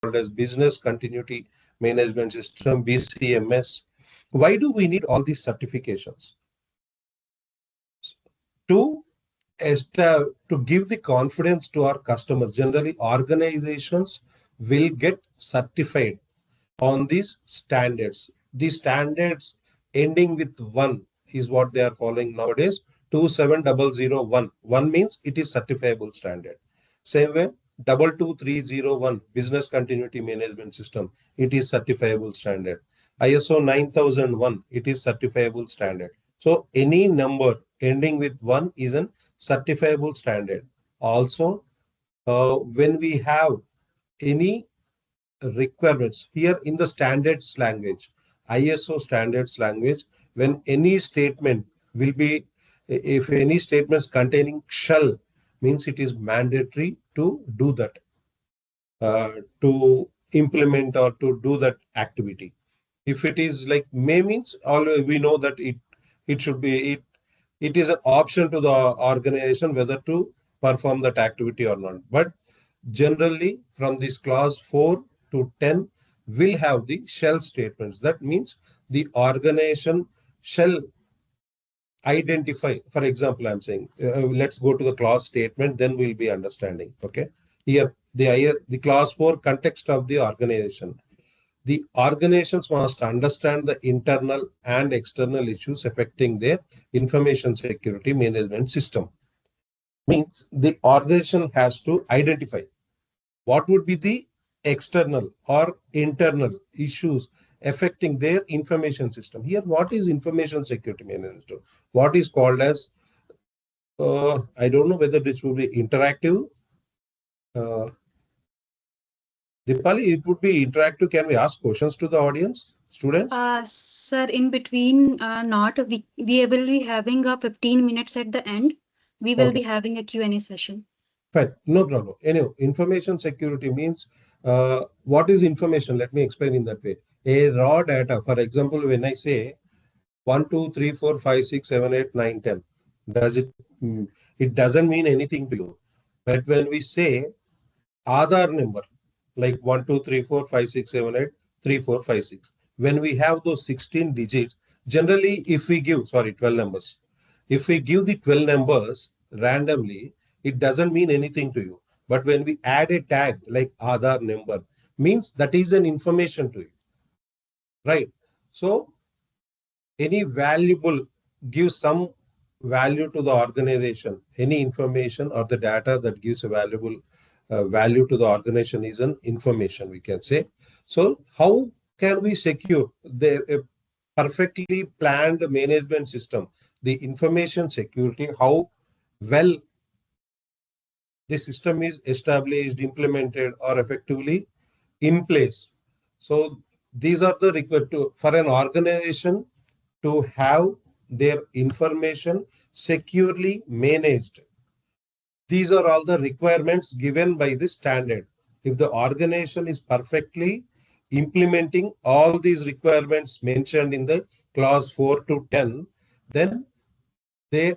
called as Business Continuity Management System, BCMS. Why do we need all these certifications? To to give the confidence to our customers. Generally, organizations will get certified on these standards. These standards ending with 1 is what they are following nowadays. 27001. 1 means it is certifiable standard. Same way, 22301 Business Continuity Management System. It is certifiable standard. ISO 9001. It is certifiable standard. So any number ending with 1 is an certifiable standard. Also, when we have any requirements here in the standards language, ISO standards language, when any statement will be, if any statements containing shall, means it is mandatory to do that, to implement or to do that activity. If it is like may, means always we know that it should be it is an option to the organization whether to perform that activity or not. But generally, from this clause 4 to 10 will have the shall statements. That means the organization shall identify. For example, I'm saying, let's go to the clause statement, then we'll be understanding. Okay. Here, the clause 4 context of the organization. The organizations must understand the internal and external issues affecting their information security management system. Means the organization has to identify what would be the external or internal issues affecting their information system. Here, what is information security management system? What is called as, I don't know whether this will be interactive. Dipali, it would be interactive. Can we ask questions to the audience, students? Sir, in between, not we will be having a 15 minutes at the end. We will be having a Q&A session. Fine, no problem. Anyway, information security means what is information? Let me explain in that way. A raw data, for example, when I say 1, 2, 3, 4, 5, 6, 7, 8, 9, 10, does it? It doesn't mean anything to you. But when we say Aadhaar number, like 1, 2, 3, 4, 5, 6, 7, 8, 3, 4, 5, 6. When we have those 16 digits, generally, if we give, 12 numbers, if we give the 12 numbers randomly, it doesn't mean anything to you. But when we add a tag like Aadhaar number, means that is an information to you, right? So any valuable gives some value to the organization. Any information or the data that gives a valuable value to the organization is an information, we can say. So how can we secure the perfectly planned management system, the information security, how well the system is established, implemented, or effectively in place? So these are the required to for an organization to have their information securely managed. These are all the requirements given by the standard. If the organization is perfectly implementing all these requirements mentioned in the clause 4 to 10, then they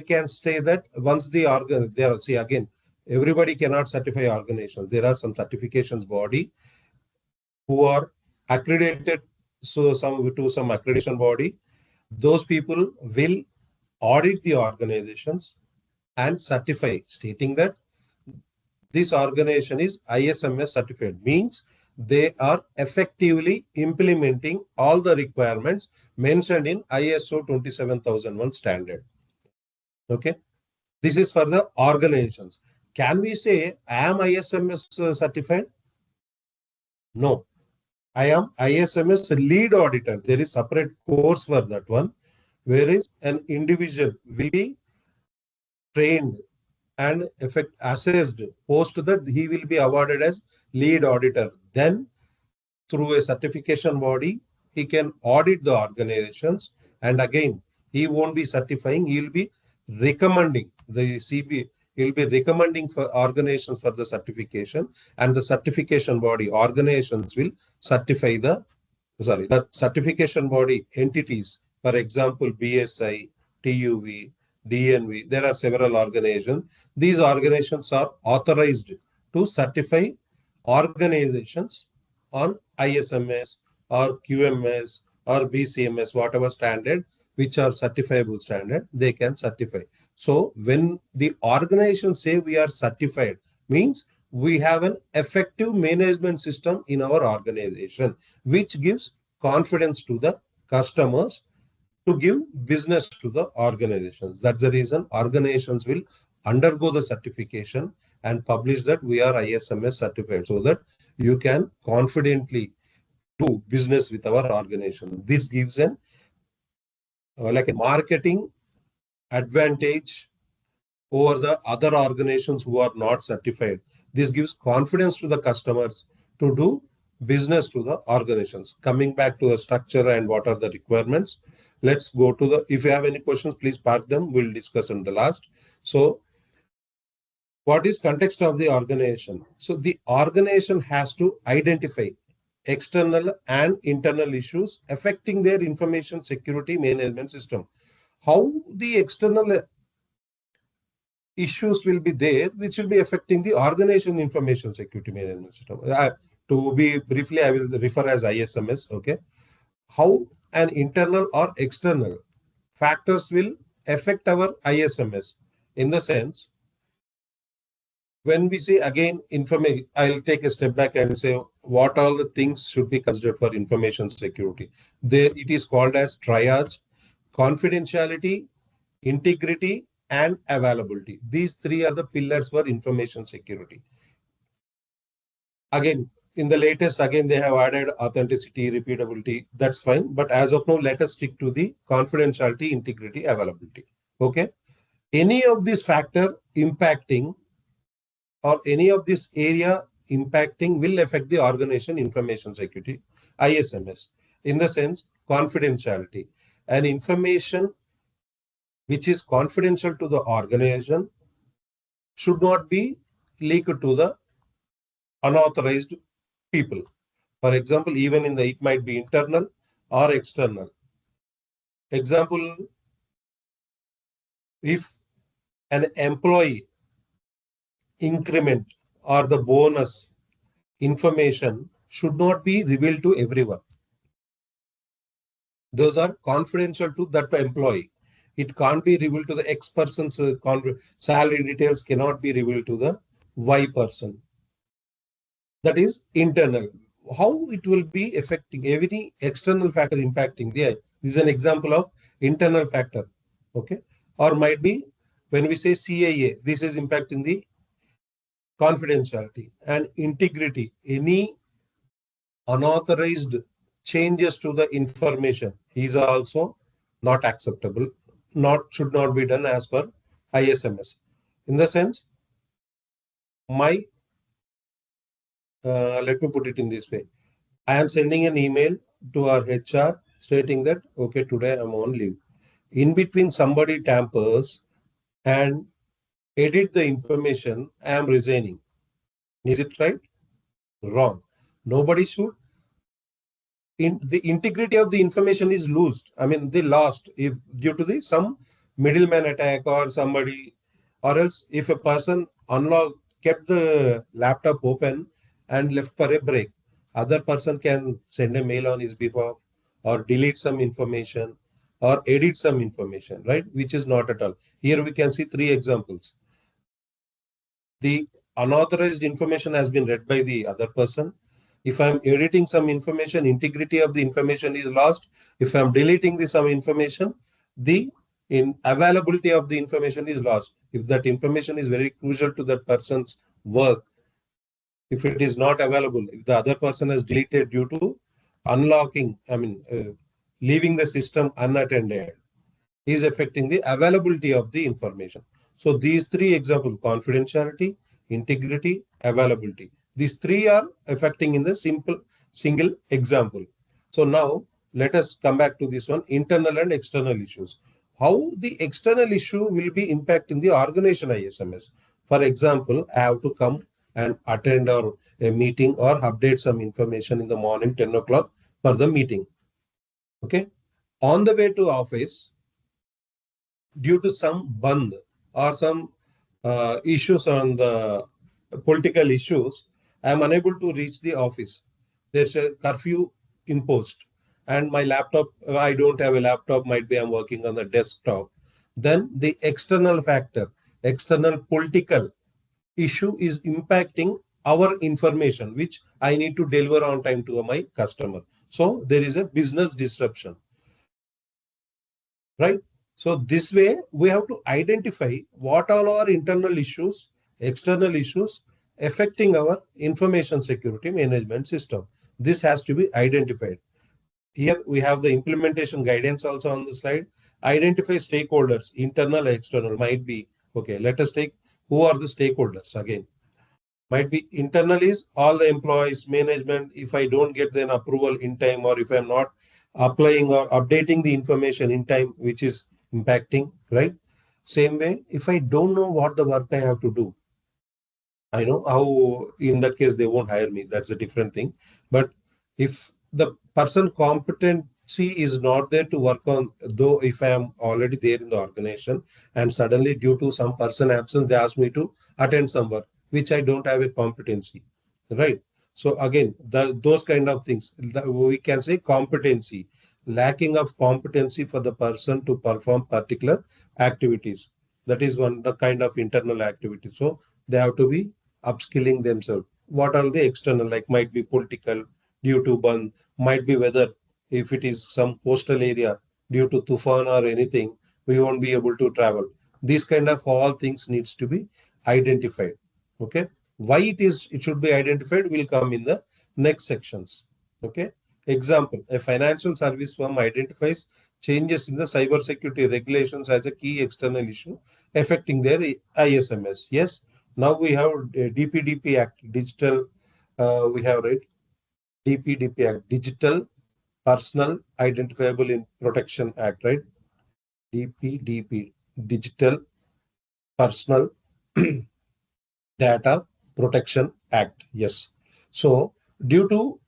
can say that once the see again, everybody cannot certify organizations. There are some certifications body who are accredited, so some accreditation body. Those people will audit the organizations and certify, stating that this organization is ISMS certified, means they are effectively implementing all the requirements mentioned in ISO 27001 standard. Okay, this is for the organizations. Can we say I am ISMS certified? No, I am ISMS lead auditor. There is separate course for that one, whereas an individual will be trained and assessed. Post that, he will be awarded as lead auditor. Then through a certification body, he can audit the organizations. And again, he won't be certifying, he will be recommending the CB. He will be recommending for organizations for the certification, and the certification body organizations will certify the certification body entities. For example, BSI, TUV, DNV, there are several organizations. These organizations are authorized to certify organizations on ISMS or QMS or BCMS, whatever standard, which are certifiable standard, they can certify. So when the organization say we are certified, means we have an effective management system in our organization, which gives confidence to the customers to give business to the organizations. That's the reason organizations will undergo the certification and publish that we are ISMS certified, so that you can confidently do business with our organization. This gives an like a marketing advantage over the other organizations who are not certified. This gives confidence to the customers to do business to the organizations. Coming back to the structure and what are the requirements, let's go to the, if you have any questions, please park them. We'll discuss in the last. So what is context of the organization? So the organization has to identify external and internal issues affecting their information security management system. How the external issues will be there, which will be affecting the organization information security management system. To be briefly, I will refer as ISMS. Okay, how an internal or external factors will affect our ISMS, in the sense, when we say again information, I'll take a step back and say what all the things should be considered for information security. There, it is called as triage: confidentiality, integrity, and availability. These three are the pillars for information security. Again, in the latest, again, they have added authenticity, repeatability. That's fine. But as of now, let us stick to the confidentiality, integrity, availability. Okay. Any of these factor impacting, or any of this area impacting, will affect the organization information security, ISMS, in the sense confidentiality. And information which is confidential to the organization should not be leaked to the unauthorized people. For example, even in the, it might be internal or external. Example, if an employee increment or the bonus information should not be revealed to everyone. Those are confidential to that employee. It can't be revealed to the X person's salary details, cannot be revealed to the Y person. That is internal. How it will be affecting every external factor impacting there. This is an example of internal factor. Okay. Or might be when we say CAA, this is impacting the confidentiality and integrity. Any unauthorized changes to the information is also not acceptable, should not be done as per ISMS. In the sense, my let me put it in this way. I am sending an email to our HR stating that, okay, today I'm on leave. In between, somebody tampers and edit the information, I am resigning. Is it right? Wrong. Nobody should. The integrity of the information is lost. I mean, they lost if due to the some middleman attack or somebody, or else if a person kept the laptop open and left for a break, other person can send a mail on his behalf or delete some information or edit some information, right? Which is not at all. Here we can see three examples. The unauthorized information has been read by the other person. If I'm editing some information, integrity of the information is lost. If I'm deleting some information, the availability of the information is lost. If that information is very crucial to that person's work, if it is not available, if the other person has deleted due to unlocking, leaving the system unattended, is affecting the availability of the information. So these three examples: confidentiality, integrity, availability. These three are affecting in the single example. So now let us come back to this one: internal and external issues. How the external issue will be impacting the organization ISMS. For example, I have to come and attend or a meeting or update some information in the morning, 10 o'clock for the meeting. Okay. On the way to office, due to some band or some issues on the political issues, I am unable to reach the office. There's a curfew imposed, and my laptop, I don't have a laptop, might be I'm working on the desktop. Then the external factor, external political issue is impacting our information, which I need to deliver on time to my customer. So there is a business disruption, right? So this way we have to identify what all are internal issues, external issues affecting our information security management system. This has to be identified. Here we have the implementation guidance also on the slide. Identify stakeholders, internal, external, might be, okay, let us take who are the stakeholders again. Might be internal is all the employees, management. If I don't get an approval in time, or if I'm not applying or updating the information in time, which is impacting, right? Same way, if I don't know what the work I have to do, I know how, in that case, they won't hire me. That's a different thing. But if the person competency is not there to work on, though if I am already there in the organization and suddenly due to some person absence, they ask me to attend some work, which I don't have a competency, right? So again, those kind of things, we can say competency, lacking of competency for the person to perform particular activities. That is one the kind of internal activity. So they have to be upskilling themselves. What are the external, like might be political due to burn, might be weather. If it is some coastal area due to tufan or anything, we won't be able to travel. These kind of all things needs to be identified. Okay. Why it should be identified will come in the next sections. Okay. Example, a financial service firm identifies changes in the cybersecurity regulations as a key external issue affecting their ISMS. Yes, now we have DPDP Act, digital, we have right, DPDP Act, Digital Personal Identifiable in Protection Act, right? DPDP, Digital Personal Data Protection Act. Yes. So due to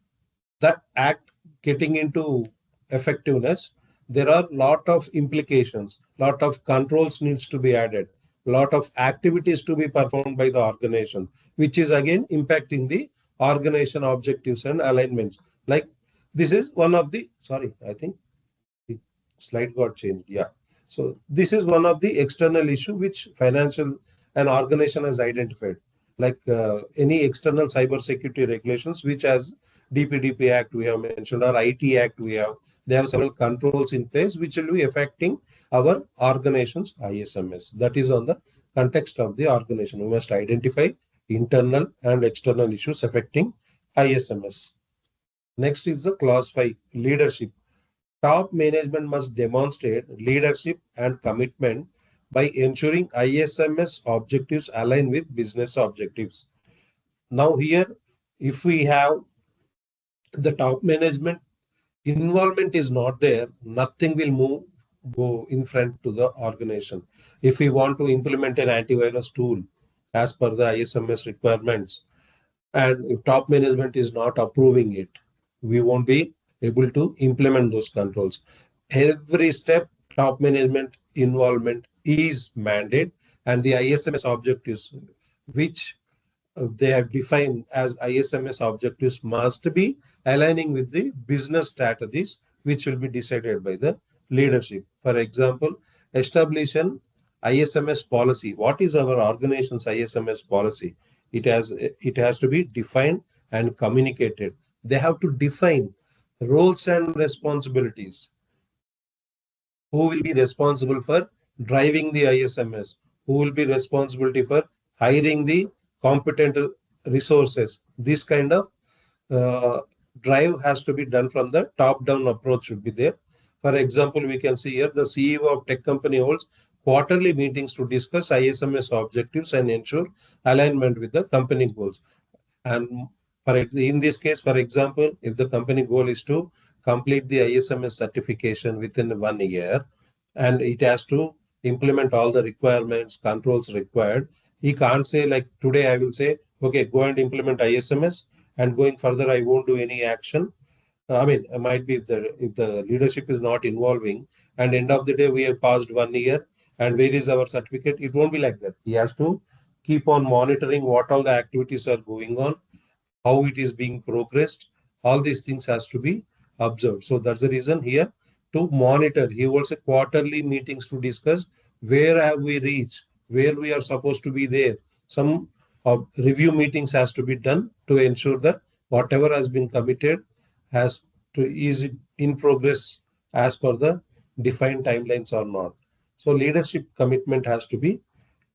that act getting into effectiveness, there are lot of implications, lot of controls needs to be added, lot of activities to be performed by the organization, which is again impacting the organization objectives and alignments. Like this is one of the, sorry, I think the slide got changed. Yeah. So this is one of the external issue which financial and organization has identified, like any external cyber security regulations, which has DPDP Act we have mentioned, or IT Act we have. They have several controls in place which will be affecting our organization's ISMS. That is on the context of the organization. We must identify internal and external issues affecting ISMS. Next is the clause 5, leadership. Top management must demonstrate leadership and commitment by ensuring ISMS objectives align with business objectives. Now here, if we have the top management involvement is not there, nothing will go in front to the organization. If we want to implement an antivirus tool as per the ISMS requirements, and if top management is not approving it, we won't be able to implement those controls. Every step, top management involvement is mandated, and the ISMS objectives, which they have defined as ISMS objectives, must be aligning with the business strategies, which will be decided by the leadership. For example, establish an ISMS policy. What is our organization's ISMS policy? It has to be defined and communicated. They have to define roles and responsibilities. Who will be responsible for driving the ISMS? Who will be responsibility for hiring the competent resources? This kind of uh, drive has to be done from the top-down approach should be there. For example, we can see here the CEO of tech company holds quarterly meetings to discuss ISMS objectives and ensure alignment with the company goals. And in this case, for example, if the company goal is to complete the ISMS certification within 1 year, and it has to implement all the requirements, controls required, he can't say like today I will say, okay, go and implement ISMS, and going further I won't do any action. I mean, it might be if the leadership is not involving, and end of the day we have passed 1 year, and where is our certificate? It won't be like that. He has to keep on monitoring what all the activities are going on, how it is being progressed. All these things has to be observed. So that's the reason here to monitor. He holds a quarterly meetings to discuss where have we reached, where we are supposed to be there. Some review meetings has to be done to ensure that whatever has been committed has to is it in progress as per the defined timelines or not. So leadership commitment has to be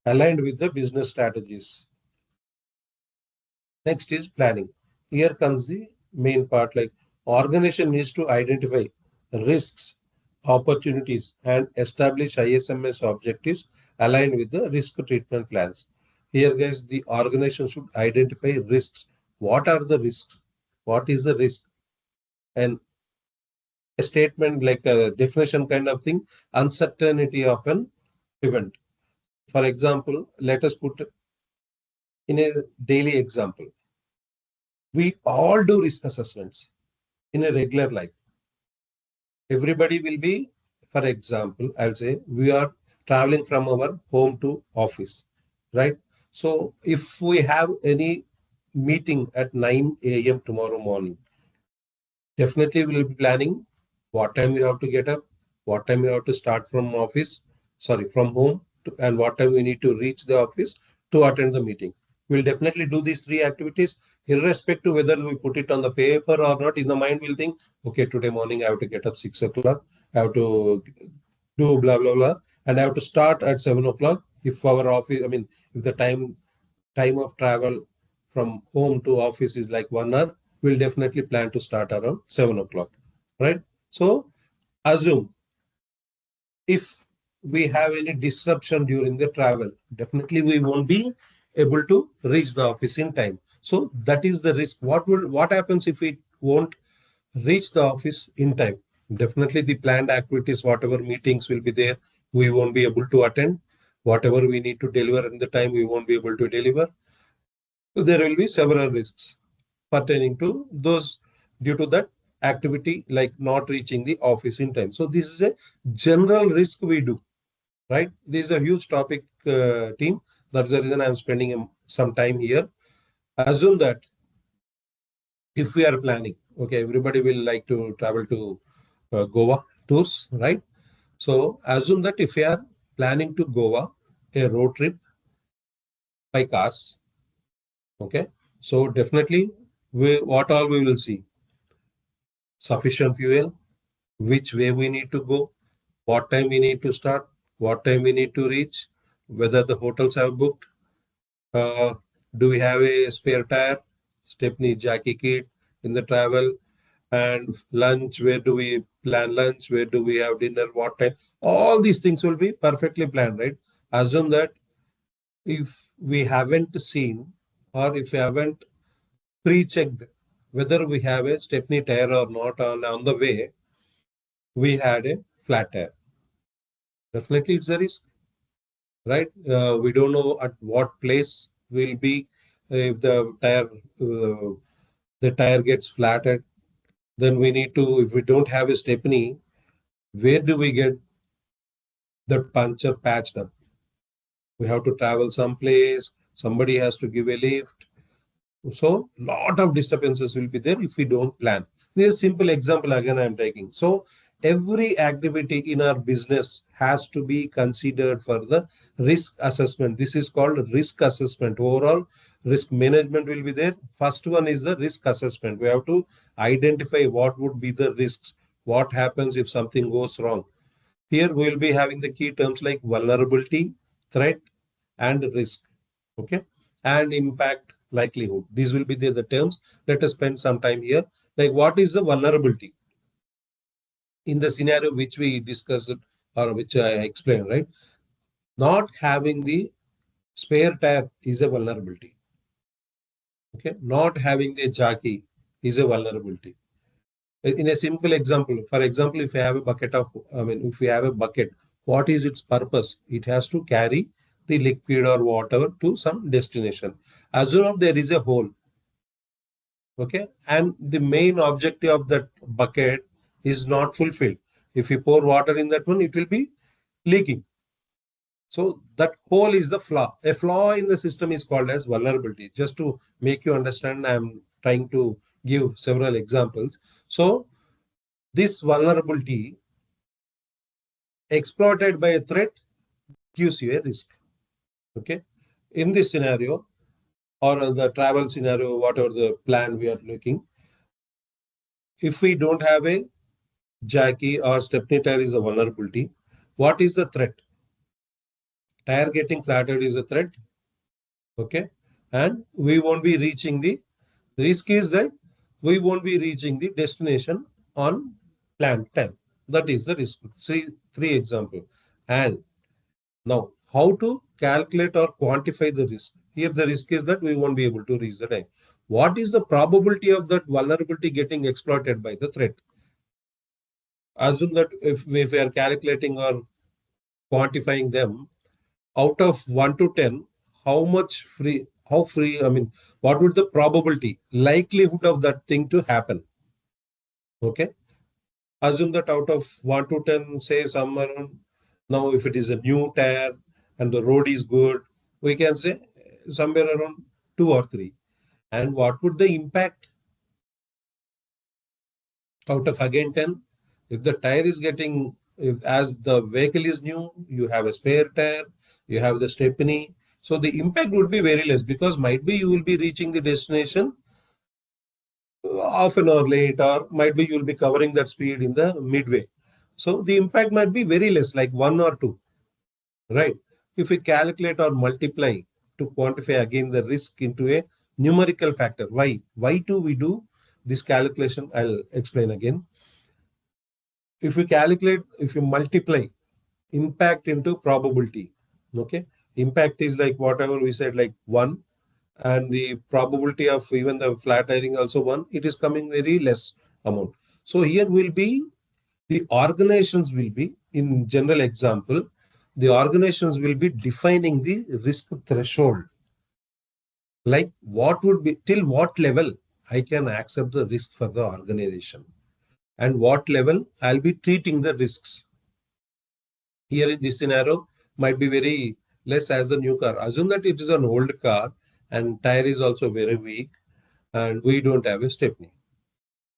aligned with the business strategies. Next is planning. Here comes the main part, like organization needs to identify risks, opportunities, and establish ISMS objectives aligned with the risk treatment plans. Here, guys, the organization should identify risks. What are the risks? What is the risk? And a statement like a definition kind of thing, uncertainty of an event. For example, let us put in a daily example. We all do risk assessments in a regular life. Everybody will be, for example, I'll say we are traveling from our home to office, right? So if we have any meeting at 9 a.m. tomorrow morning, definitely we'll be planning what time we have to get up, what time we have to start from office, sorry, from home, and what time we need to reach the office to attend the meeting. We'll definitely do these three activities, irrespective whether we put it on the paper or not. In the mind, we'll think, okay, today morning I have to get up 6 o'clock, I have to do blah blah blah, and I have to start at 7 o'clock. If our office, I mean, if the time of travel from home to office is like 1 hour, we'll definitely plan to start around 7 o'clock, right? So assume if we have any disruption during the travel, definitely we won't be able to reach the office in time. So that is the risk. What happens if we won't reach the office in time? Definitely the planned activities, whatever meetings will be there, we won't be able to attend. Whatever we need to deliver in the time, we won't be able to deliver. So there will be several risks pertaining to those due to that activity, like not reaching the office in time. So this is a general risk we do, right? This is a huge topic, team. That's the reason I'm spending some time here. Assume that if we are planning, okay, everybody will like to travel to Goa tours, right? So assume that if we are planning to Goa, a road trip by cars, okay, so definitely what all we will see: sufficient fuel, which way we need to go, what time we need to start, what time we need to reach, whether the hotels have booked, uh, do we have a spare tire, Stepney, Jackie kit in the travel, and lunch, where do we plan lunch, where do we have dinner, what time. All these things will be perfectly planned, right? Assume that if we haven't seen or if we haven't pre-checked whether we have a Stepney tire or not, on the way we had a flat tire. Definitely it's a risk, right? We don't know at what place will be if the tire gets flattened. Then we need to, if we don't have a Stepney, where do we get the puncture patched up? We have to travel someplace. Somebody has to give a lift. So lot of disturbances will be there if we don't plan. This is a simple example again I'm taking. So every activity in our business has to be considered for the risk assessment. This is called risk assessment. Overall risk management will be there. First one is the risk assessment. We have to identify what would be the risks. What happens if something goes wrong? Here we will be having the key terms like vulnerability, threat, and risk. Okay. And impact, likelihood. These will be the terms. Let us spend some time here. Like, what is the vulnerability? In the scenario which we discussed or which I explained, right? Not having the spare tire is a vulnerability. Okay. Not having the jockey is a vulnerability. In a simple example, for example, if you have a bucket of, I mean, if you have a bucket, what is its purpose? It has to carry the liquid or water to some destination. Assume there is a hole, okay, and the main objective of that bucket is not fulfilled. If you pour water in that one, it will be leaking. So that hole is the flaw. A flaw in the system is called as vulnerability. Just to make you understand, I'm trying to give several examples. So this vulnerability exploited by a threat gives you a risk. Okay. In this scenario, or the travel scenario, whatever the plan we are looking, if we don't have a Jackie or Stepney tire is a vulnerability, what is the threat? Tire getting flattened is a threat. Okay. And we won't be reaching the risk is that we won't be reaching the destination on planned time. That is the risk. See, three example. And now, how to calculate or quantify the risk? Here, the risk is that we won't be able to reach the time. What is the probability of that vulnerability getting exploited by the threat? Assume that if we are calculating or quantifying them out of 1 to 10, I mean, what would the probability, likelihood of that thing to happen? Okay. Assume that out of 1 to 10, say somewhere around, now if it is a new tire and the road is good, we can say somewhere around 2 or 3. And what would the impact out of again 10? If the tire is getting, if as the vehicle is new, you have a spare tire, you have the stepney. So the impact would be very less because might be you will be reaching the destination half an hour late, or might be you'll be covering that speed in the midway. So the impact might be very less, like 1 or 2, right? If we calculate or multiply to quantify again the risk into a numerical factor, why? Why do we do this calculation? I'll explain again. If we calculate, if you multiply impact into probability, okay? Impact is like whatever we said, like 1, and the probability of even the flat ironing also 1, it is coming very less amount. So here will be the organizations will be, in general example, the organizations will be defining the risk threshold, like what would be till what level I can accept the risk for the organization and what level I'll be treating the risks. Here in this scenario might be very less as a new car. Assume that it is an old car and tire is also very weak and we don't have a stepney.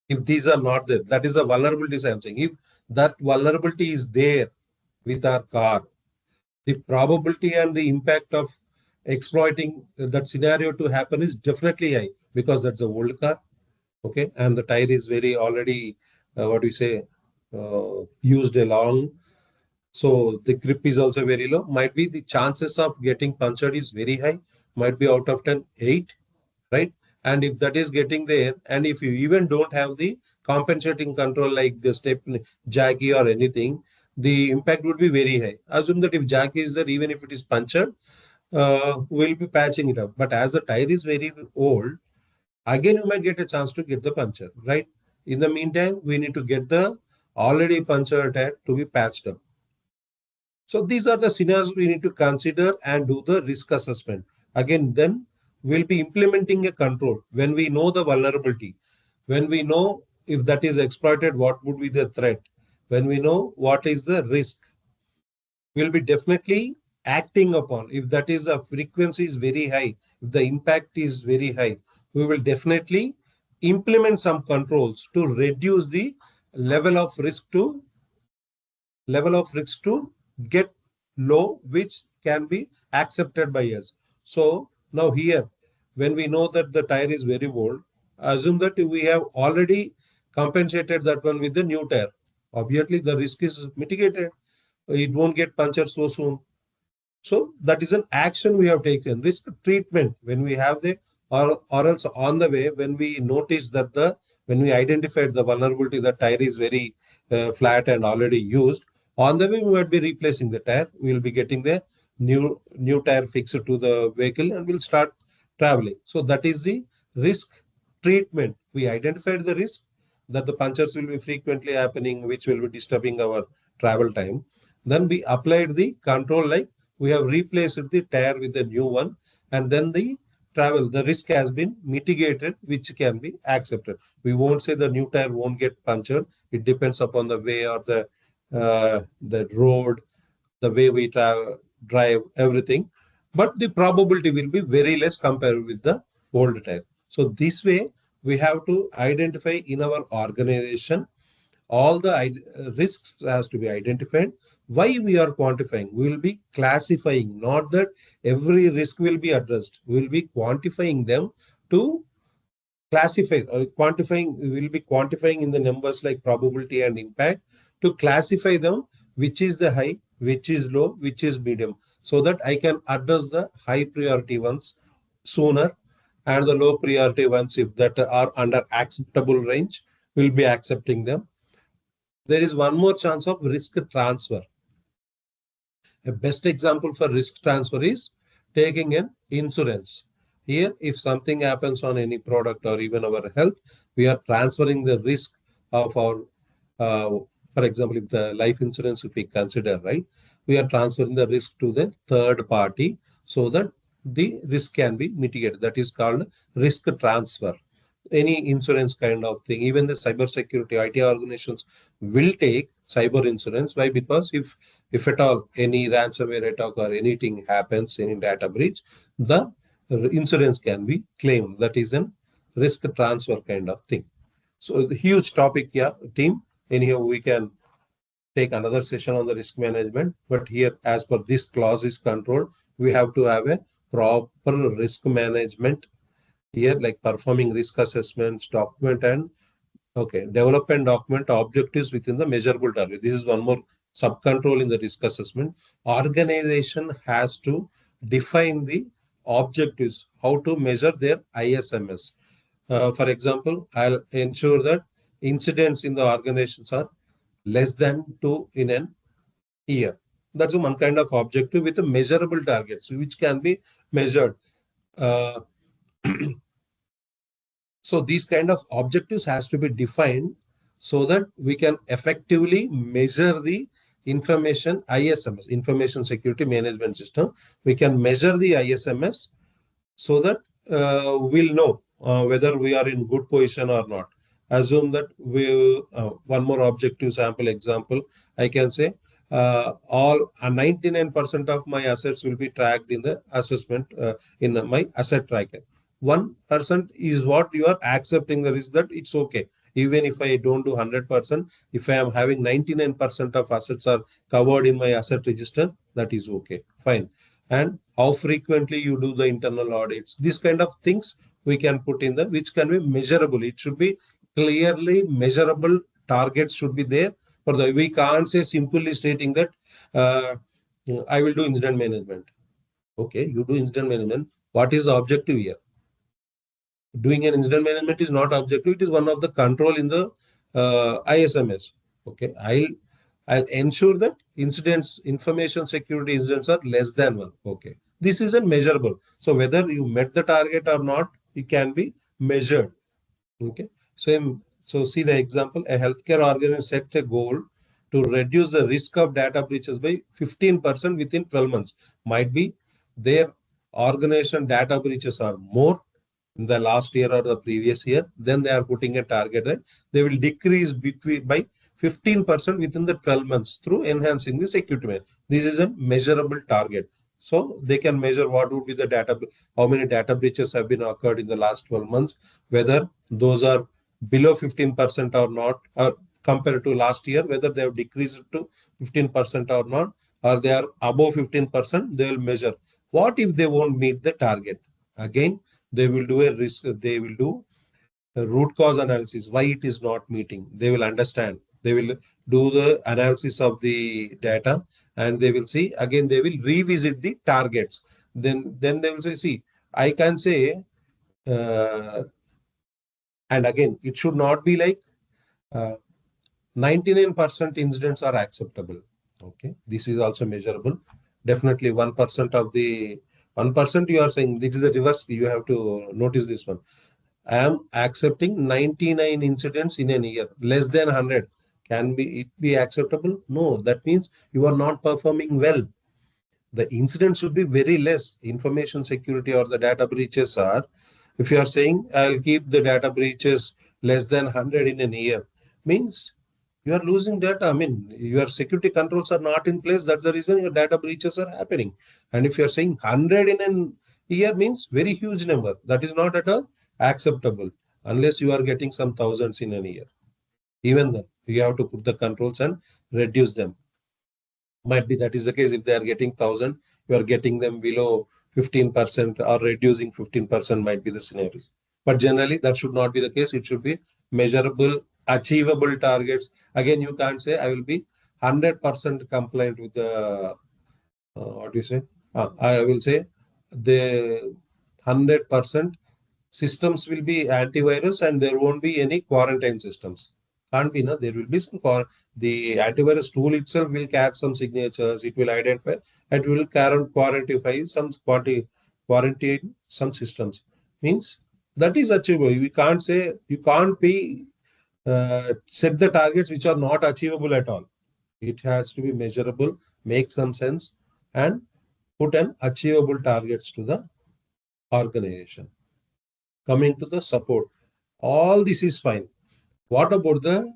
If these are not there, that is the vulnerability I'm saying. If that vulnerability is there with our car, the probability and the impact of exploiting that scenario to happen is definitely high because that's a old car. Okay. And the tire is very already, what we say, used along. So the grip is also very low. Might be the chances of getting punctured is very high. Might be out of 10, 8, right? And if that is getting there, and if you even don't have the compensating control like the step jacky or anything, the impact would be very high. Assume that if jacky is there, even if it is punctured, we'll be patching it up. But as the tire is very old, again you might get a chance to get the puncture, right? In the meantime, we need to get the already punctured tire to be patched up. So these are the scenarios we need to consider and do the risk assessment. Again, then we'll be implementing a control when we know the vulnerability, when we know if that is exploited, what would be the threat, when we know what is the risk, we'll be definitely acting upon. If that is the frequency is very high, if the impact is very high, we will definitely implement some controls to reduce the level of risk to get low, which can be accepted by us. So now here, when we know that the tire is very old, assume that we have already compensated that one with the new tire. Obviously, the risk is mitigated. It won't get punctured so soon. So that is an action we have taken. Risk treatment when we have the or else on the way when we notice that when we identified the vulnerability, the tire is very flat and already used. On the way we might be replacing the tire. We will be getting the new tire fixed to the vehicle and we'll start traveling. So that is the risk treatment. We identified the risk that the punctures will be frequently happening, which will be disturbing our travel time. Then we applied the control like we have replaced the tire with the new one, and then the risk has been mitigated, which can be accepted. We won't say the new tire won't get punctured. It depends upon the way or the road, the way we drive, everything. But the probability will be very less compared with the old tire. So this way, we have to identify in our organization all the risks has to be identified. Why we are quantifying? We will be classifying, not that every risk will be addressed. We will be quantifying them to classify or quantifying. We will be quantifying in the numbers like probability and impact to classify them, which is the high, which is low, which is medium, so that I can address the high priority ones sooner, and the low priority ones, if that are under acceptable range, will be accepting them. There is one more chance of risk transfer. A best example for risk transfer is taking an insurance. Here, if something happens on any product or even our health, we are transferring the risk of our, uh, for example, if the life insurance, if we consider, right, we are transferring the risk to the third party so that the risk can be mitigated. That is called risk transfer. Any insurance kind of thing, even the cyber security IT organizations will take cyber insurance. Why? Because if at all any ransomware attack or anything happens, any data breach, the insurance can be claimed. That is a risk transfer kind of thing. So the huge topic, yeah, team. Anyhow, we can take another session on the risk management. But here, as per this clause is controlled, we have to have a proper risk management here, like performing risk assessments, document and okay, develop and document objectives within the measurable target. This is one more sub-control in the risk assessment. Organization has to define the objectives, how to measure their ISMS. For example, I'll ensure that incidents in the organizations are less than 2 in an year. That's one kind of objective with a measurable targets, which can be measured. Uh, So these kind of objectives has to be defined so that we can effectively measure the information ISMS, information security management system. We can measure the ISMS so that we'll know whether we are in good position or not. Assume that we one more objective sample example, I can say all 99% of my assets will be tracked in the assessment in my asset tracker. 1% is what you are accepting the risk that it's okay. Even if I don't do 100%, if I am having 99% of assets are covered in my asset register, that is okay, fine. And how frequently you do the internal audits, these kind of things we can put in the, which can be measurable. It should be clearly measurable. Targets should be there. For the, we can't say simply stating that uh, I will do incident management. Okay, you do incident management. What is the objective here? Doing an incident management is not objective. It is one of the control in the ISMS. Okay, I'll ensure that incidents, information security incidents are less than one. Okay, this is a measurable. So whether you met the target or not, it can be measured. Okay, same. So see the example: a healthcare organization set a goal to reduce the risk of data breaches by 15% within 12 months. Might be their organization data breaches are more in the last year or the previous year, then they are putting a target that they will decrease between by 15% within the 12 months through enhancing the security. This is a measurable target. So they can measure what would be the data, how many data breaches have been occurred in the last 12 months, whether those are below 15% or not, or compared to last year, whether they have decreased to 15% or not, or they are above 15%, they will measure. What if they won't meet the target? Again, they will do a risk, they will do a root cause analysis, why it is not meeting. They will understand. They will do the analysis of the data and they will see, again, they will revisit the targets. Then they will say, see, I can say, uh, and again, it should not be like 99% incidents are acceptable. Okay, this is also measurable. Definitely 1% of the 1% you are saying, this is the reverse. You have to notice this one. I am accepting 99 incidents in a year, less than 100. Can be it be acceptable? No, that means you are not performing well. The incident should be very less. Information security or the data breaches are, if you are saying I'll keep the data breaches less than 100 in a year, means you are losing data. I mean, your security controls are not in place. That's the reason your data breaches are happening. And if you are saying 100 in a year, means very huge number. That is not at all acceptable. unless you are getting some thousands in a year. Even then, you have to put the controls and reduce them. Might be that is the case if they are getting 1,000, you are getting them below 15% or reducing 15% might be the scenarios. But generally, that should not be the case. It should be measurable, achievable targets. Again, you can't say I will be 100% compliant with the what do you say? I will say the 100% systems will be antivirus and there won't be any quarantine systems. Can't be, no? There will be some the antivirus tool itself will catch some signatures, it will identify, it will quarantine some quarantine some systems. Means that is achievable. We can't say you can't be set the targets which are not achievable at all. It has to be measurable, make some sense, and put an achievable targets to the organization. Coming to the support, all this is fine. What about the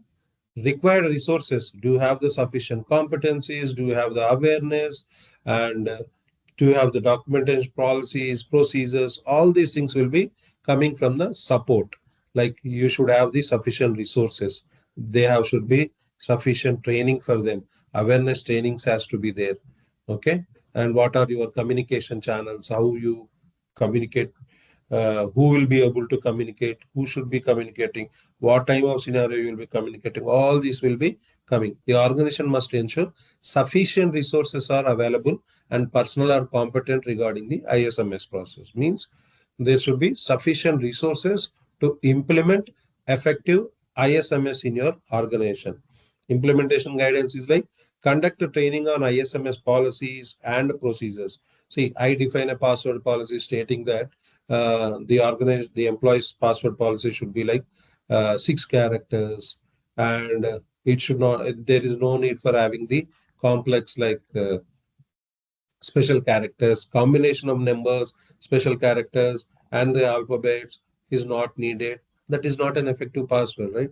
required resources? Do you have the sufficient competencies? Do you have the awareness? And do you have the documentation policies, procedures? All these things will be coming from the support. Like you should have the sufficient resources. They have should be sufficient training for them. Awareness trainings has to be there. Okay. And what are your communication channels? How you communicate, who will be able to communicate, who should be communicating, what type of scenario you will be communicating. All these will be coming. The organization must ensure sufficient resources are available and personnel are competent regarding the ISMS process. Means there should be sufficient resources to implement effective ISMS in your organization. Implementation guidance is like conduct a training on ISMS policies and procedures. See, I define a password policy stating that the employee's password policy should be like 6 characters, and it should not. There is no need for having the complex like special characters, combination of numbers, special characters, and the alphabets is not needed. That is not an effective password, right?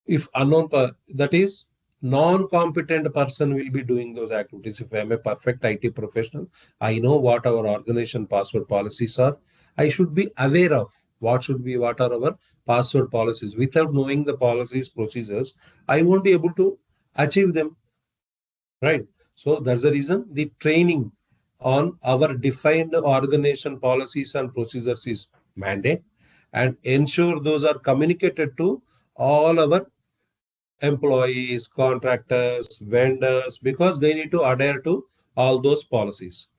If unknown, that is non-competent person will be doing those activities. If I'm a perfect IT professional, I know what our organization password policies are. I should be aware of what are our password policies. Without knowing the policies, procedures, I won't be able to achieve them, right? So that's the reason the training on our defined organization policies and procedures is mandate, and ensure those are communicated to all our employees, contractors, vendors, because they need to adhere to all those policies.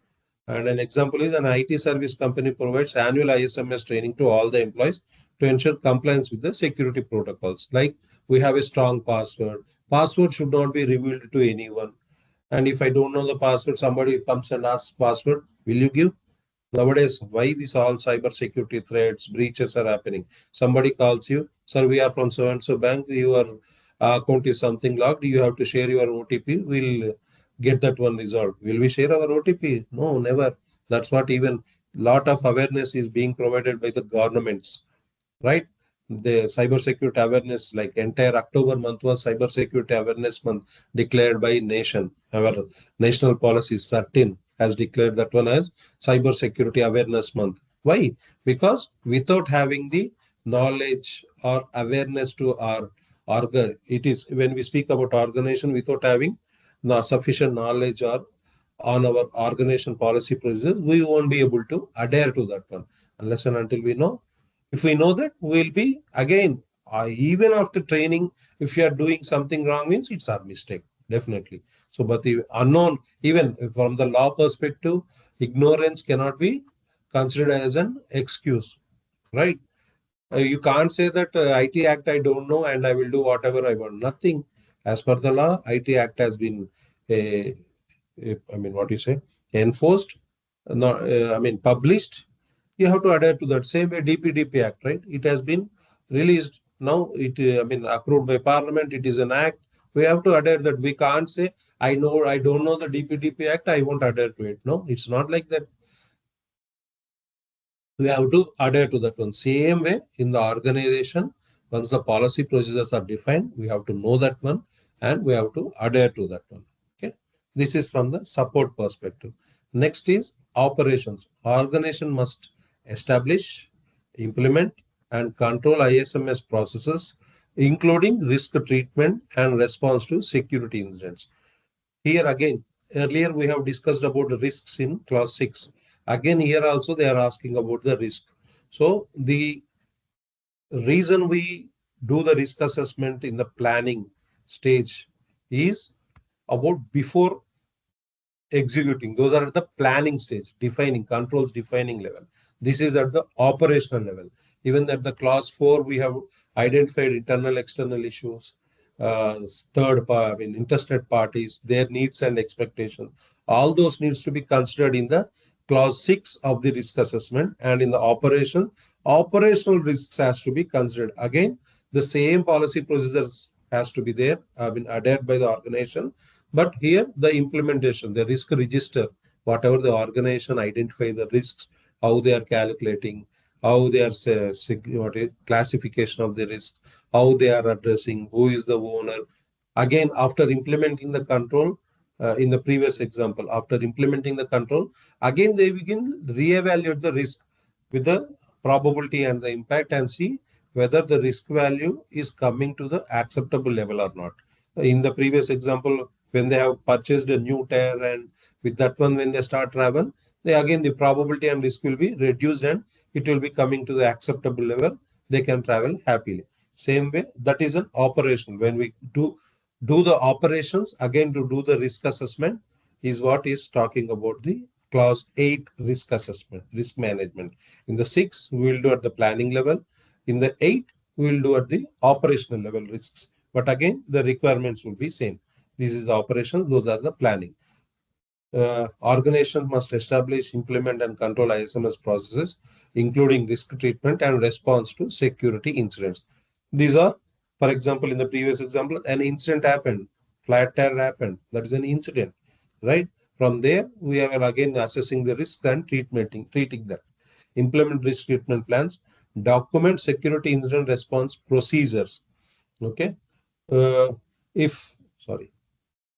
And an example is an IT service company provides annual ISMS training to all the employees to ensure compliance with the security protocols. Like we have a strong password. Password should not be revealed to anyone. And if I don't know the password, somebody comes and asks password, will you give? Nowadays, why these all cyber security threats, breaches are happening? Somebody calls you, sir, we are from so and so bank. Your account is something locked. You have to share your OTP. We'll get that one resolved. Will we share our OTP? No, never. That's what even lot of awareness is being provided by the governments, right? The cybersecurity awareness, like entire October month was cybersecurity awareness month declared by nation. Our national policy 13 has declared that one as cybersecurity awareness month. Why? Because without having the knowledge or awareness to our organ, it is when we speak about organization without having sufficient knowledge or on our organization policy procedures, we won't be able to adhere to that one unless and until we know. If we know that, we'll be again, even after training, if you are doing something wrong, means it's our mistake, definitely. So, but the unknown, even from the law perspective, ignorance cannot be considered as an excuse, right? You can't say that IT Act I don't know and I will do whatever I want. Nothing. As per the law, IT Act has been, I mean, what you say, enforced, not, I mean, published. You have to adhere to that. Same way DPDP Act, right? It has been released. Now it, I mean, approved by Parliament. It is an act. We have to adhere that. We can't say, I don't know the DPDP Act. I won't adhere to it. No, it's not like that. We have to adhere to that one. Same way in the organization, once the policy procedures are defined, we have to know that one and we have to adhere to that one. Okay. This is from the support perspective. Next is operations. Organization must establish, implement, and control ISMS processes, including risk treatment and response to security incidents. Here again, earlier we have discussed about the risks in clause 6. Again, here also they are asking about the risk. So the reason we do the risk assessment in the planning stage is about before executing. Those are at the planning stage, defining controls, defining level. This is at the operational level. Even at the clause 4, we have identified internal, external issues, I mean, interested parties, their needs and expectations. All those needs to be considered in the clause 6 of the risk assessment, and in the operational risks has to be considered. Again, the same policy procedures has to be there, been adhered by the organization, but here the implementation, the risk register, whatever the organization identify the risks, how they are calculating, how they are classification of the risks, how they are addressing, who is the owner. Again, after implementing the control, in the previous example, after implementing the control, again they begin reevaluate the risk with the probability and the impact and see whether the risk value is coming to the acceptable level or not. In the previous example, when they have purchased a new tire and with that one, when they start travel, they again the probability and risk will be reduced and it will be coming to the acceptable level. They can travel happily. Same way, that is an operation. When we do the operations, again to do the risk assessment is what is talking about the clause 8 risk assessment, risk management. In the 6, we will do at the planning level. In the 8, we will do at the operational level risks. But again, the requirements will be same. This is the operations, those are the planning. Organization must establish, implement, and control ISMS processes, including risk treatment and response to security incidents. These are, for example, in the previous example, an incident happened, flat tire happened. That is an incident, right? From there, we are again assessing the risk and treating that. Implement risk treatment plans, document security incident response procedures. Okay. Uh, if sorry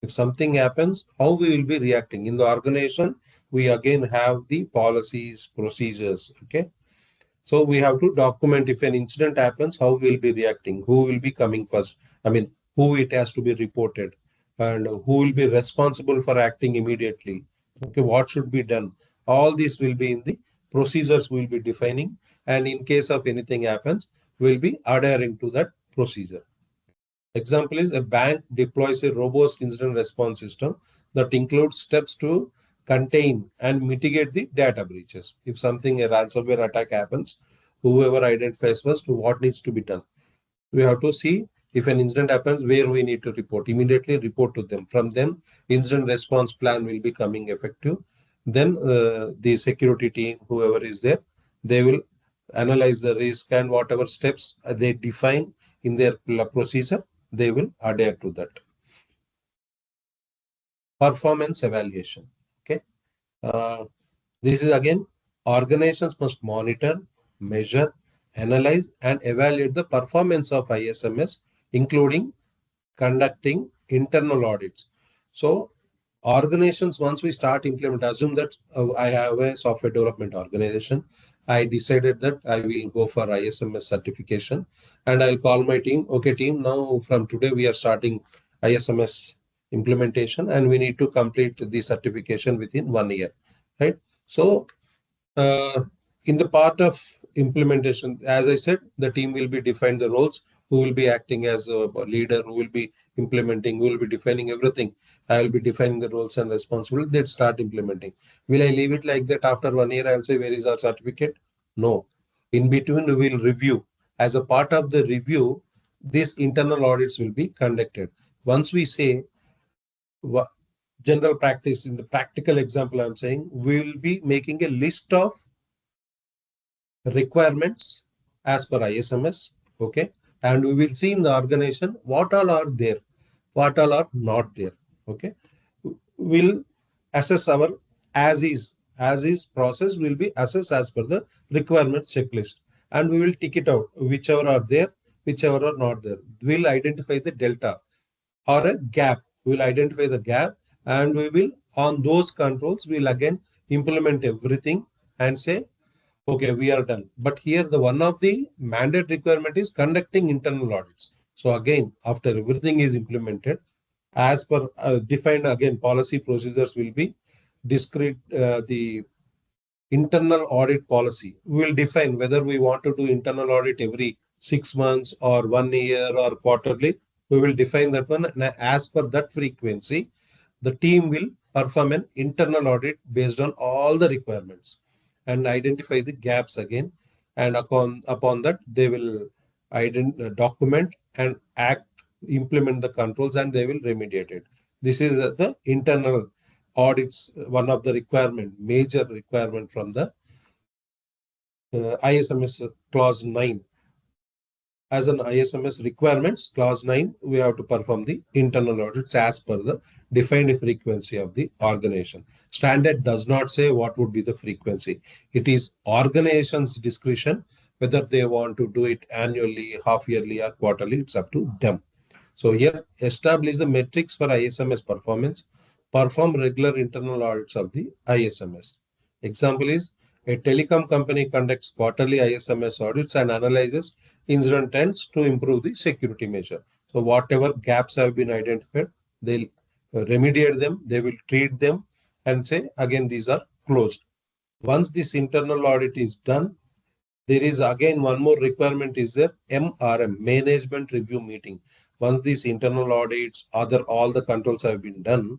if something happens, how we will be reacting in the organization, we again have the policies, procedures. Okay, so we have to document if an incident happens, how we will be reacting, who will be coming first, I mean, who it has to be reported, and who will be responsible for acting immediately. Okay, what should be done, all this will be in the procedures we will be defining, and in case of anything happens, we will be adhering to that procedure. Example is a bank deploys a robust incident response system that includes steps to contain and mitigate the data breaches. If something, a ransomware attack happens, whoever identifies first what needs to be done. We have to see if an incident happens, where we need to report. Immediately report to them. From them, incident response plan will be coming effective. Then the security team, whoever is there, they will analyze the risk and whatever steps they define in their procedure, they will adhere to that. Performance evaluation. Okay. This is again, organizations must monitor, measure, analyze, and evaluate the performance of ISMS, including conducting internal audits. So, organizations, once we start implement, assume that I have a software development organization. I decided that I will go for ISMS certification, and I'll call my team. Okay, team, now from today we are starting ISMS implementation, and we need to complete the certification within 1 year, right? So uh, in the part of implementation, as I said, the team will be defined the roles, who will be acting as a leader, who will be implementing, who will be defining everything. I will be defining the roles and responsibilities. They'd start implementing. Will I leave it like that after 1 year? I'll say, where is our certificate? No. In between, we will review. As a part of the review, these internal audits will be conducted. Once we say general practice, in the practical example, I'm saying, we will be making a list of requirements as per ISMS. Okay. And we will see in the organization what all are there, what all are not there. Okay. We'll assess our as is process will be assessed as per the requirement checklist. And we will tick it out, whichever are there, whichever are not there. We'll identify the delta or a gap. We'll identify the gap, and we will, on those controls, we'll again implement everything and say, Okay, we are done. But here the one of the mandate requirement is conducting internal audits. So again, after everything is implemented, as per defined again, policy procedures will be discrete. The internal audit policy we will define whether we want to do internal audit every 6 months or 1 year or quarterly. We will define that one, and as per that frequency, the team will perform an internal audit based on all the requirements and identify the gaps again. And upon that, they will document and act, implement the controls, and they will remediate it. This is the internal audits, one of the requirement, major requirement from the ISMS clause 9. As an ISMS requirements, clause 9, we have to perform the internal audits as per the defined frequency of the organization. Standard does not say what would be the frequency. It is organization's discretion whether they want to do it annually, half yearly, or quarterly. It's up to them. So here, establish the metrics for ISMS performance, perform regular internal audits of the ISMS. Example is a telecom company conducts quarterly ISMS audits and analyzes incident trends to improve the security measure. So whatever gaps have been identified, they'll remediate them, they will treat them and say, again, these are closed. Once this internal audit is done, there is again one more requirement is there, MRM, management review meeting. Once these internal audits, all the controls have been done,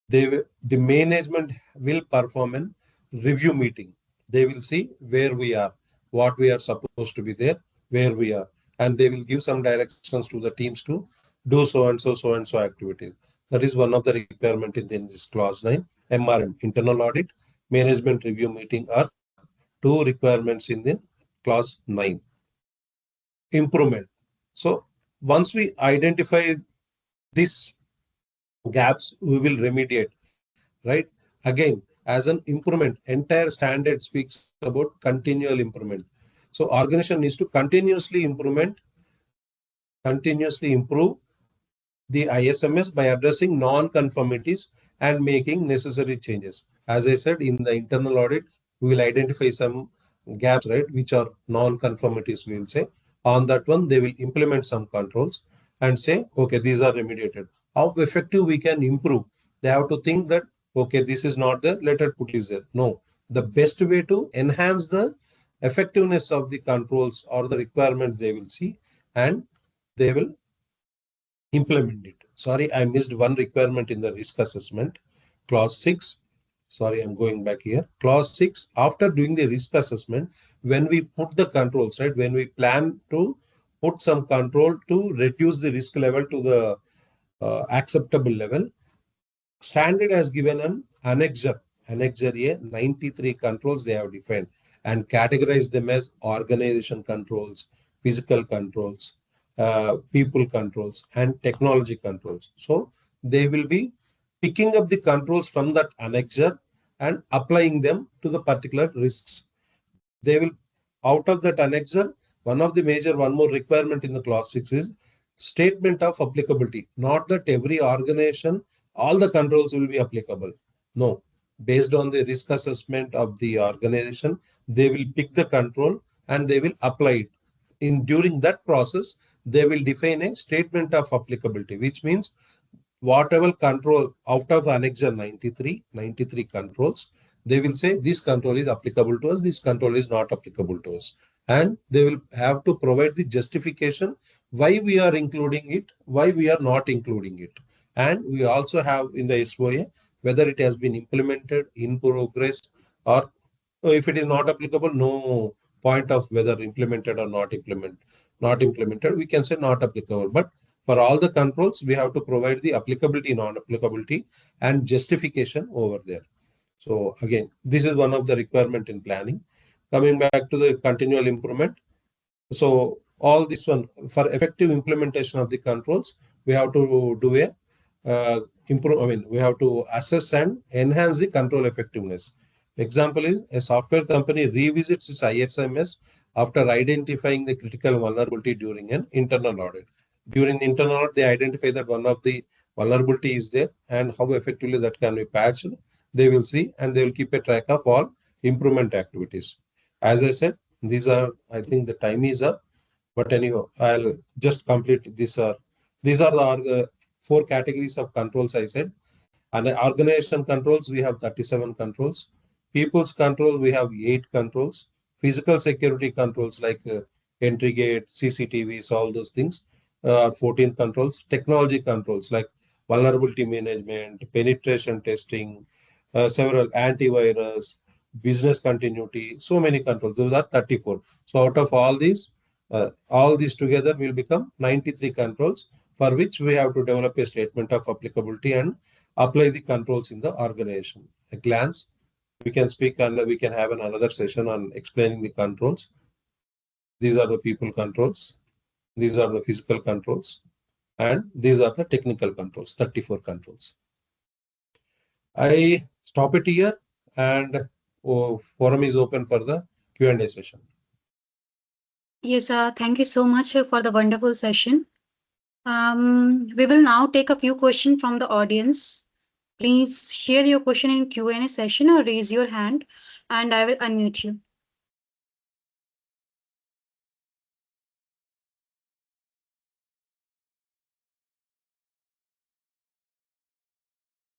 the management will perform a review meeting. They will see where we are, what we are supposed to be there, where we are, and they will give some directions to the teams to do so and so activities. That is one of the requirement in this clause 9. MRM, internal audit, management review meeting are two requirements in the clause 9. Improvement. So once we identify these gaps, we will remediate, right? Again, as an improvement, entire standard speaks about continual improvement. So organization needs to continuously improve the ISMS by addressing non-conformities and making necessary changes. As I said, in the internal audit, we will identify some gaps, right, which are non-conformities, we will say. On that one, they will implement some controls and say, okay, these are remediated. How effective we can improve? They have to think that, okay, this is not there, let us put this there. No, the best way to enhance the effectiveness of the controls or the requirements they will see, and they will implement it. Sorry, I missed one requirement in the risk assessment. Clause 6. Sorry, I'm going back here. Clause 6, after doing the risk assessment, when we put the controls, right, when we plan to put some control to reduce the risk level to the acceptable level, standard has given an annexure A, 93 controls they have defined and categorized them as organization controls, physical controls, people controls, and technology controls. So they will be picking up the controls from that annexure and applying them to the particular risks. They will, out of that annexure, one more requirement in the clause 6 is statement of applicability. Not that every organization, all the controls will be applicable. No, based on the risk assessment of the organization, they will pick the control and they will apply it. During that process, they will define a statement of applicability, which means whatever control out of annexure 93 controls, they will say this control is applicable to us, this control is not applicable to us. And they will have to provide the justification why we are including it, why we are not including it. And we also have in the SOA whether it has been implemented, in progress, or if it is not applicable, no point of whether implemented or not implemented, we can say not applicable. But for all the controls, we have to provide the applicability, non-applicability, and justification over there. So again, this is one of the requirement in planning. Coming back to the continual improvement. So all this one, for effective implementation of the controls, we have to do a we have to assess and enhance the control effectiveness. Example is a software company revisits its ISMS after identifying the critical vulnerability during an internal audit. During the internal audit, they identify that one of the vulnerability is there and how effectively that can be patched. They will see and they will keep a track of all improvement activities. As I said, these are, I think the time is up. But anyhow, I'll just complete this. These are the four categories of controls I said. And organization controls, we have 37 controls. People's control, we have 8 controls. Physical security controls like entry gate, CCTVs, all those things are 14 controls. Technology controls like vulnerability management, penetration testing, several antivirus, business continuity, so many controls. Those are 34. So out of all these together will become 93 controls for which we have to develop a statement of applicability and apply the controls in the organization. A glance, we can speak and we can have another session on explaining the controls. These are the people controls. These are the physical controls. And these are the technical controls, 34 controls. I stop it here and forum is open for the Q&A session. Yes, thank you so much for the wonderful session. We will now take a few questions from the audience. Please share your question in Q&A session or raise your hand and I will unmute you.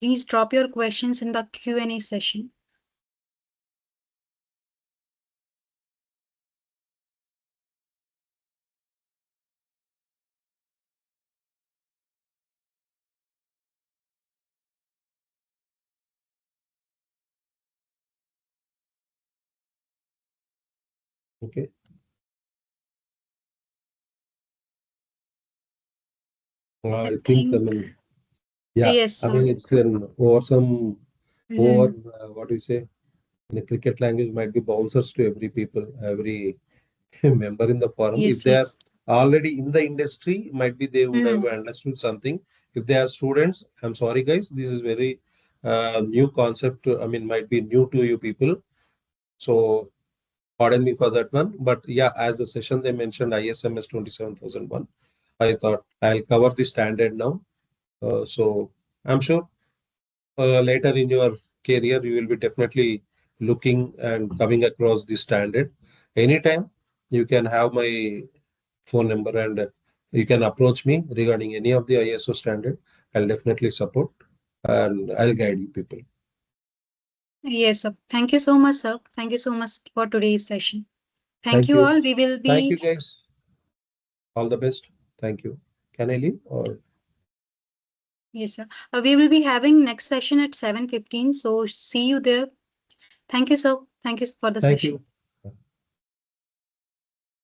Please drop your questions in the Q&A session. Okay. I think, I mean, yeah, Yes, I mean, it's an awesome, over, mhm. what do you say? In a cricket language, might be bouncers to every people, every member in the forum. If Yes, they are yes. already in the industry, might be they would have Mhm. understood something. If they are students, I'm sorry, guys, this is very new concept. I mean, might be new to you people. So pardon me for that one. But yeah, as the session they mentioned ISMS 27001, I thought I'll cover the standard now. So I'm sure later in your career, you will be definitely looking and coming across the standard. Anytime you can have my phone number and you can approach me regarding any of the ISO standard. I'll definitely support and I'll guide you people. Yes, sir. Thank you so much, sir. Thank you so much for today's session. Thank Thank you you. all. We will Thank you be, guys. All the best. Thank you. Can I leave or? yes, sir. We will be having next session at 7:15. So see you there. Thank you, sir. Thank you for the Thank session. you.